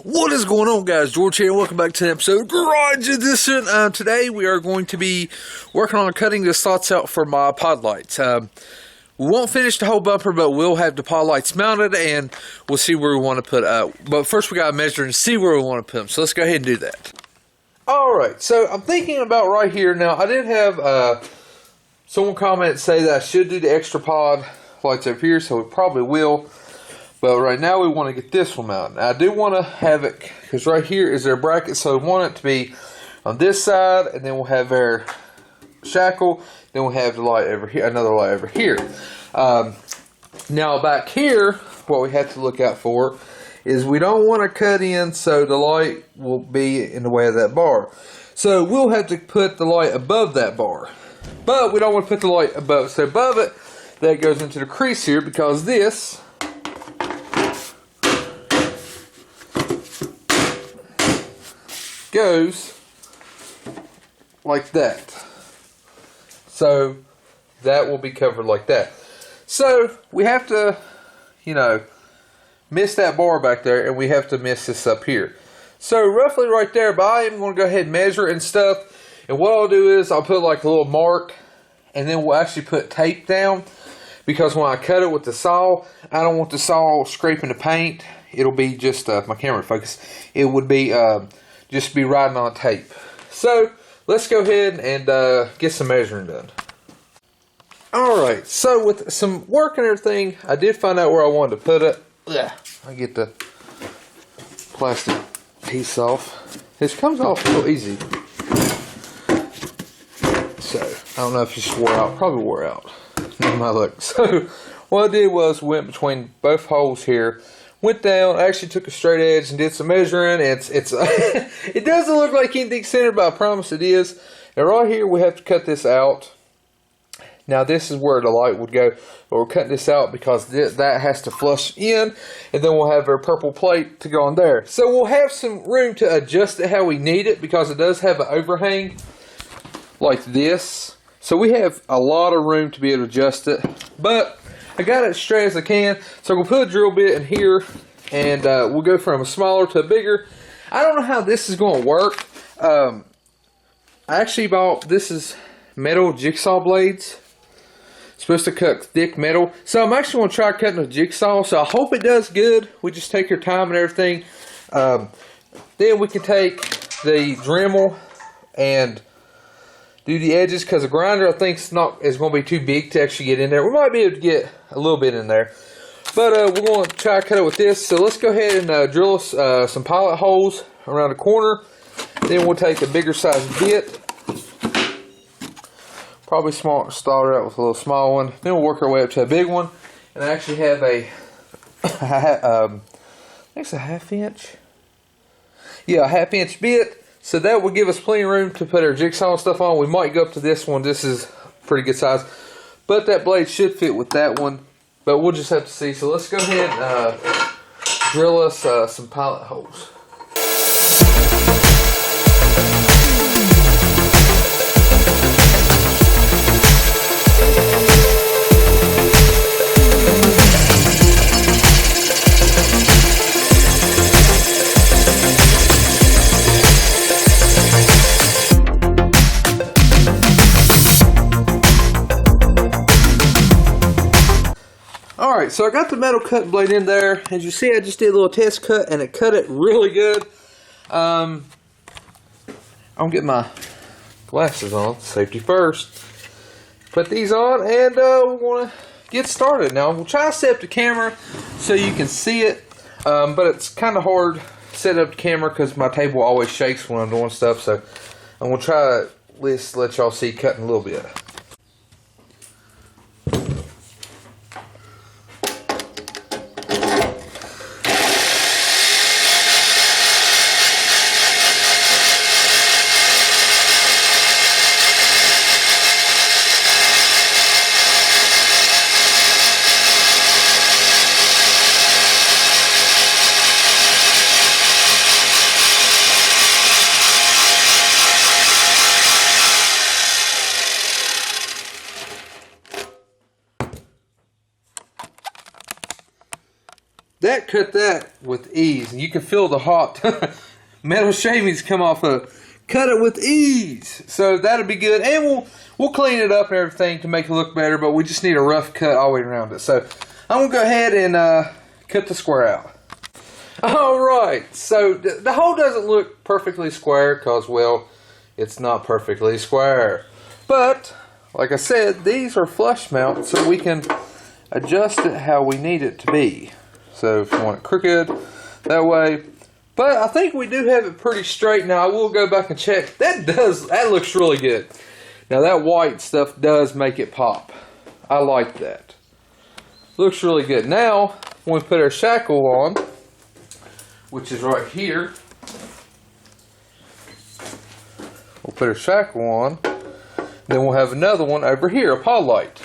What is going on, guys? George here. Welcome back to the episode Garage Edition. Today we are going to be working on cutting the slots out for my pod lights. We won't finish the whole bumper, but we'll have the pod lights mounted and we'll see where we want to put but first we got to measure and see where we want to put them. So let's go ahead and do that. Alright, so I'm thinking about right here. Now, I did have someone comment say that I should do the extra pod lights over here, so we probably will. But right now we want to get this one mounted. Now, I do want to have it, because right here is their bracket, so we want it to be on this side, and then we'll have our shackle, then we'll have the light over here, another light over here. Now back here, what we have to look out for is we don't want to cut in so the light will be in the way of that bar. So we'll have to put the light above that bar. But we don't want to put the light above, so above it, that goes into the crease here, because this goes like that. So that will be covered like that. So we have to, miss that bar back there, and we have to miss this up here. So roughly right there, but I am going to go ahead and measure and stuff. And what I'll do is I'll put like a little mark, and then we'll actually put tape down, because when I cut it with the saw, I don't want the saw scraping the paint. It'll be just my camera focus. It would be just be riding on tape. So let's go ahead and get some measuring done. Alright, so with some work and everything, I did find out where I wanted to put it. I get the plastic piece off. This comes off real easy. So I don't know if it just wore out. Probably wore out. Never mind, look. So what I did was went between both holes here. Went down, actually took a straight edge and did some measuring. It's it doesn't look like anything centered, but I promise it is. And right here we have to cut this out. Now this is where the light would go, but we're cutting this out because that has to flush in, and then we'll have our purple plate to go on there. So we'll have some room to adjust it how we need it, because it does have an overhang like this. So we have a lot of room to be able to adjust it, but I got it as straight as I can, so I'm going to put a drill bit in here, and we'll go from a smaller to a bigger. I don't know how this is going to work. I actually bought, this is metal jigsaw blades. It's supposed to cut thick metal. So I'm actually going to try cutting a jigsaw, so I hope it does good. We just take our time and everything. Then we can take the Dremel and do the edges, because the grinder I think is going to be too big to actually get in there. We might be able to get a little bit in there, but we're going to try to cut it with this. So let's go ahead and drill us some pilot holes around the corner. Then we'll take a bigger size bit, probably start out with a little small one. Then we'll work our way up to a big one, and I actually have I think it's a 1/2 inch. Yeah, a 1/2 inch bit. So that will give us plenty of room to put our jigsaw stuff on. We might go up to this one. This is pretty good size. But that blade should fit with that one. But we'll just have to see. So let's go ahead and drill us some pilot holes. Alright, so I got the metal cutting blade in there. As you see, I just did a little test cut, and it cut it really good. I'm getting my glasses on, safety first. Put these on, and we want to get started. Now, we'll try to set up the camera so you can see it, but it's kind of hard to set up the camera because my table always shakes when I'm doing stuff, so I'm going to try to at least let y'all see cutting a little bit. that cut that with ease. And you can feel the hot metal shavings come off of. Cut it with ease. So that'll be good. And we'll clean it up and everything to make it look better. But we just need a rough cut all the way around it. So I'm going to go ahead and cut the square out. Alright. So the hole doesn't look perfectly square because, well, it's not perfectly square. But, like I said, these are flush mounts. So we can adjust it how we need it to be. So if you want it crooked, that way. But I think we do have it pretty straight. Now I will go back and check. That looks really good. Now that white stuff does make it pop. I like that. Looks really good. Now when we put our shackle on, which is right here, we'll put our shackle on. Then we'll have another one over here, a pod light.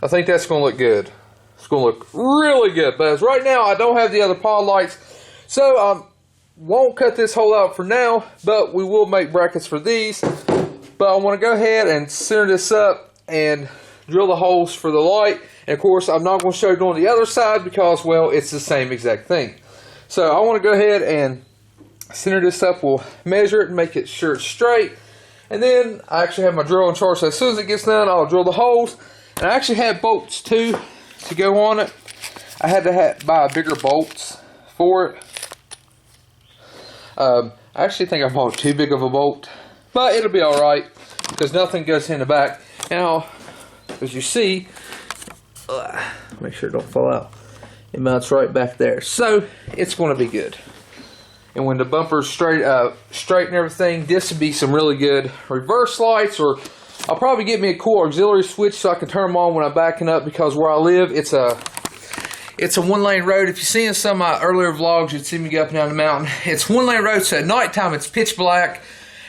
I think that's going to look good. It's going to look really good. But as right now, I don't have the other pod lights. So, won't cut this hole out for now, but we will make brackets for these. But I want to go ahead and center this up and drill the holes for the light. And of course, I'm not going to show you on the other side because, well, it's the same exact thing. So, I want to go ahead and center this up. We'll measure it and make it sure it's straight. And then, I actually have my drill in charge. So, as soon as it gets done, I'll drill the holes. And I actually had bolts, too, to go on it. I had to buy bigger bolts for it. I actually think I bought too big of a bolt, but it'll be alright because nothing goes in the back. Now, as you see, make sure it don't fall out. It mounts right back there, so it's going to be good. And when the bumper's straight and everything, this would be some really good reverse lights, or I'll probably get me a cool auxiliary switch so I can turn them on when I'm backing up, because where I live, it's a one-lane road. If you've seen some of my earlier vlogs, you'd see me go up and down the mountain. It's one-lane road, so at nighttime it's pitch black.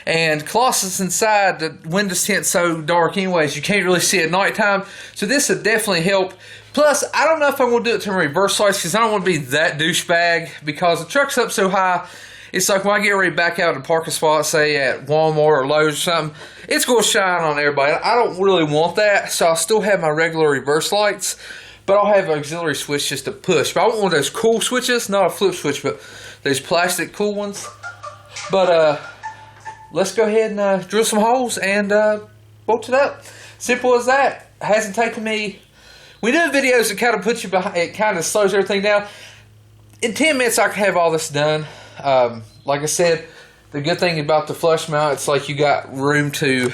And Colossus inside, the windows tint so dark anyways, you can't really see at nighttime. So this would definitely help. Plus, I don't know if I'm going to do it to my reverse lights because I don't want to be that douchebag, because the truck's up so high. It's like when I get ready to back out of the parking spot, say at Walmart or Lowe's or something, it's going to shine on everybody. I don't really want that, so I'll still have my regular reverse lights. But I'll have an auxiliary switch just to push. But I want one of those cool switches. Not a flip switch, but those plastic cool ones. But let's go ahead and drill some holes and bolt it up. Simple as that. It hasn't taken me... We do videos that kind of put you behind... It kind of slows everything down. In 10 minutes, I can have all this done. Like I said, the good thing about the flush mount, it's like you got room to...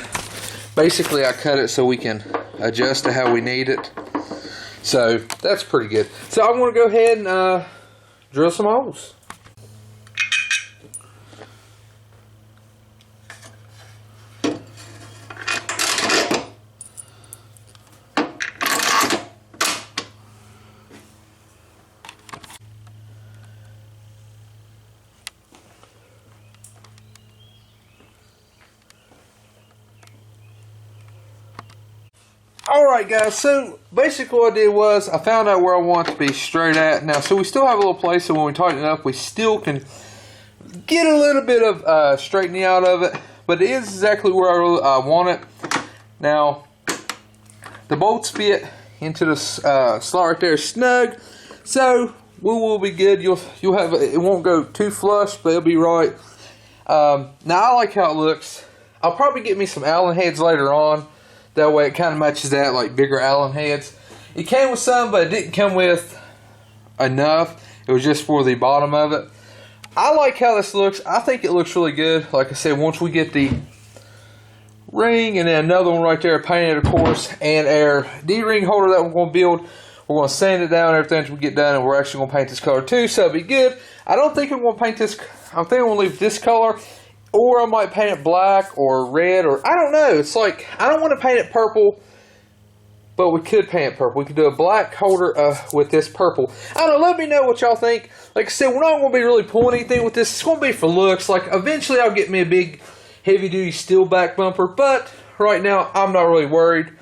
Basically, I cut it so we can adjust to how we need it. So, that's pretty good. So, I'm going to go ahead and drill some holes. Alright guys, so basically what I did was I found out where I want it to be straight at. Now, so we still have a little place, so when we tighten it up, we still can get a little bit of straightening out of it. But it is exactly where I want it. Now, the bolts fit into the slot right there snug. So, we will be good. You'll have, it won't go too flush, but it'll be right. Now, I like how it looks. I'll probably get me some Allen heads later on. That way it kind of matches that, like bigger Allen heads. It came with some, but it didn't come with enough. It was just for the bottom of it. I like how this looks. I think it looks really good. Like I said, once we get the ring and then another one right there painted, of course, and our D-ring holder that we're going to build, we're going to sand it down and everything until we get done, and we're actually going to paint this color too, so it'll be good. I don't think I'm going to paint this. I think I'm going to leave this color. Or I might paint it black or red, or I don't know. It's like, I don't want to paint it purple, but we could paint it purple. We could do a black holder with this purple. I don't know, let me know what y'all think. Like I said, we're not going to be really pulling anything with this. It's going to be for looks. Like, eventually I'll get me a big, heavy-duty steel back bumper, but right now I'm not really worried.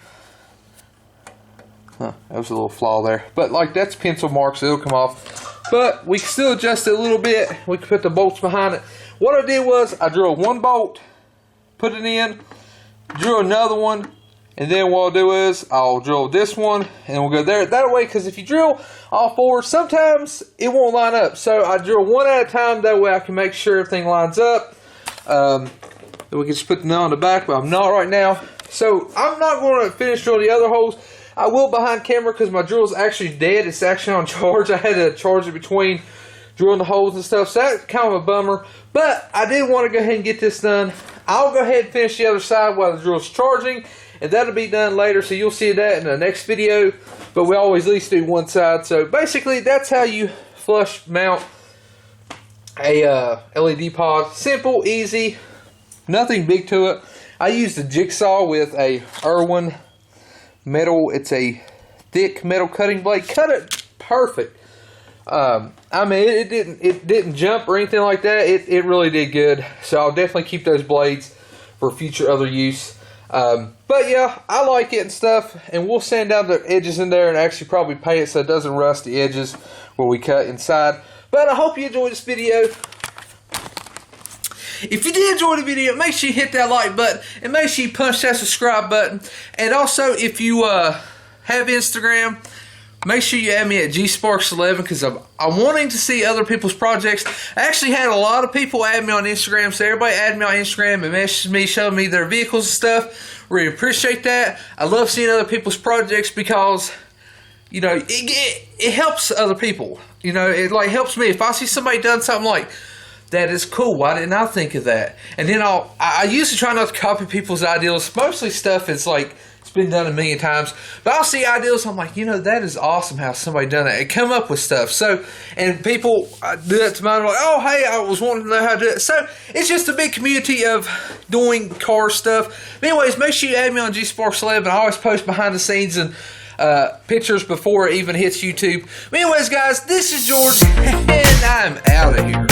Huh, that was a little flaw there. But, like, that's pencil marks, so it'll come off. But we can still adjust it a little bit. We can put the bolts behind it. What I did was, I drilled one bolt, put it in, drew another one, And then what I'll do is I'll drill this one and we'll go there. That way, because if you drill all four, sometimes it won't line up. So I drill one at a time. That way I can make sure everything lines up. Then we can just put the nail on the back, but I'm not right now. So I'm not going to finish drilling the other holes. I will behind camera because my drill is actually dead. It's actually on charge. I had to charge it between drilling the holes and stuff. So that's kind of a bummer. But I did want to go ahead and get this done. I'll go ahead and finish the other side while the drill's charging. And that'll be done later, so you'll see that in the next video. But we always at least do one side. So basically, that's how you flush mount a LED pod. Simple, easy, nothing big to it. I used a Jig Saw with a Irwin metal. It's a thick metal cutting blade. Cut it perfect. I mean, it didn't jump or anything like that. It really did good. So I'll definitely keep those blades for future other use. But yeah, I like it and stuff, and we'll sand down the edges in there and actually probably paint it so it doesn't rust the edges where we cut inside. But I hope you enjoyed this video. If you did enjoy the video, make sure you hit that like button and make sure you punch that subscribe button. And also, if you have Instagram, make sure you add me at GSparks11 because I'm wanting to see other people's projects. I actually had a lot of people add me on Instagram, so everybody add me on Instagram and message me, showing me their vehicles and stuff. Really appreciate that. I love seeing other people's projects because, you know, it helps other people. You know, it like helps me. If I see somebody done something like, that is cool, why didn't I think of that? And then I usually try not to copy people's ideas. Mostly stuff is like, been done a million times, but I'll see ideas. I'm like, you know, that is awesome how somebody done that and come up with stuff. So, and people do that to mine. Like, oh, hey, I was wanting to know how to do it. So it's just a big community of doing car stuff. But anyways, make sure you add me on GSparks11. I always post behind the scenes and pictures before it even hits YouTube. But anyways, guys, this is George, and I'm out of here.